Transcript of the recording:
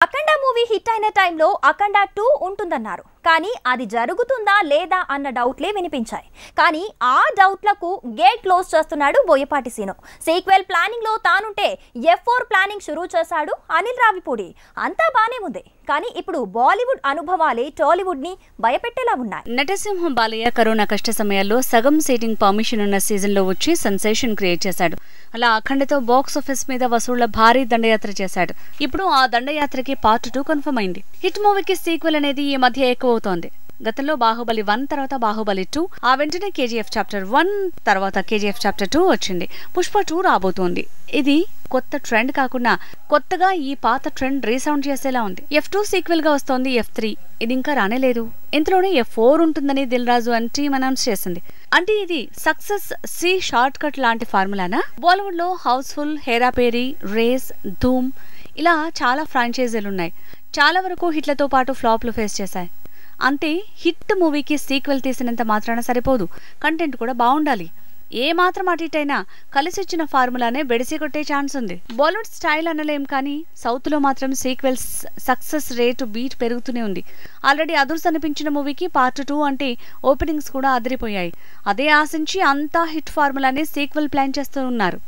అఖండ movie hit అయిన టైంలో అఖండ 2 ఉంటుందన్నారు. కానీ అది జరుగుతుందా లేదా అన్న డౌట్లే వినిపించాయి. కానీ ఆ డౌట్లకు గేట్ క్లోజ్ చేస్తున్నాడు బోయపాటి సీను. సీక్వెల్ ప్లానింగ్ లో తానుంటే F4 ప్లానింగ్ షురూ చేశాడు అనిల్ రావిపూడి. అంతా బానే ఉంది. కానీ ఇప్పుడు బాలీవుడ్ అనుభవాలే టాలీవుడ్ ని భయపెట్టేలా ఉన్నాయి. నటసింహం బాలయ్య కరోనా కష్ట సమయాల్లో సగం సీటింగ్ పర్మిషన్ ఉన్న సీజన్ లో వచ్చి సెన్సేషన్ క్రియేట్ చేశాడు. అలా అఖండతో బాక్స్ ఆఫీస్ మీద వసూళ్ల భారీ దండయాత్ర చేశాడు. ఇప్పుడు ఆ దండయాత్రకి పార్ట్ 2 కన్ఫర్మ్ అయింది. హిట్ మూవీకి సీక్వెల్ అనేది ఈ మధ్య ఎక్కువ అవుతోంది. గతంలో బాహుబలి 1 తర్వాత బాహుబలి 2, ఆ వెంటనే KGF చాప్టర్ 1 తర్వాత KGF చాప్టర్ 2 వచ్చింది. పుష్ప 2 రాబోతోంది. ఇది కొత్త ట్రెండ్ కాకుండా కొత్తగా ఈ పాత ట్రెండ్ రీసౌండ్ చేసేలా ఉంది. F2 సీక్వెల్ గా వస్తోంది F3. ఇది ఇంకా రానేలేదు. ఇంతలోనే F4 ఉంటుందని దిల్ రాజు అని టీమ్ అనౌన్స్ చేసింది. అంటే ఇది సక్సెస్ సి షార్ట్ కట్ లాంటి ఫార్ములానా? బాలీవుడ్ లో హౌస్ఫుల్, హేరాపేరి, రేస్, ధూమ్ ఇలా చాలా ఫ్రాంచైజీలున్నాయి. చాలా వరకు హిట్లతో పాటు ఫ్లాప్లు ఫేస్ చేశాయి. అంతే, హిట్ మూవీకి సీక్వెల్ తీసినంత మాత్రాన సరిపోదు, కంటెంట్ కూడా బాగుండాలి. ఏ మాత్రం అటిటైనా కలిసొచ్చిన ఫార్ములానే బెడిసి కొట్టే ఛాన్స్ ఉంది. బాలీవుడ్ స్టైల్ అనలేం, కానీ సౌత్ లో మాత్రం సీక్వెల్స్ సక్సెస్ రేటు బీట్ పెరుగుతూనే ఉంది. ఆల్రెడీ అదుర్స్ అనిపించిన మూవీకి పార్ట్ 2 అంటే ఓపెనింగ్స్ కూడా అదిరిపోయాయి. అదే ఆశించి అంతా హిట్ ఫార్ములానే సీక్వెల్ ప్లాన్ చేస్తూ ఉన్నారు.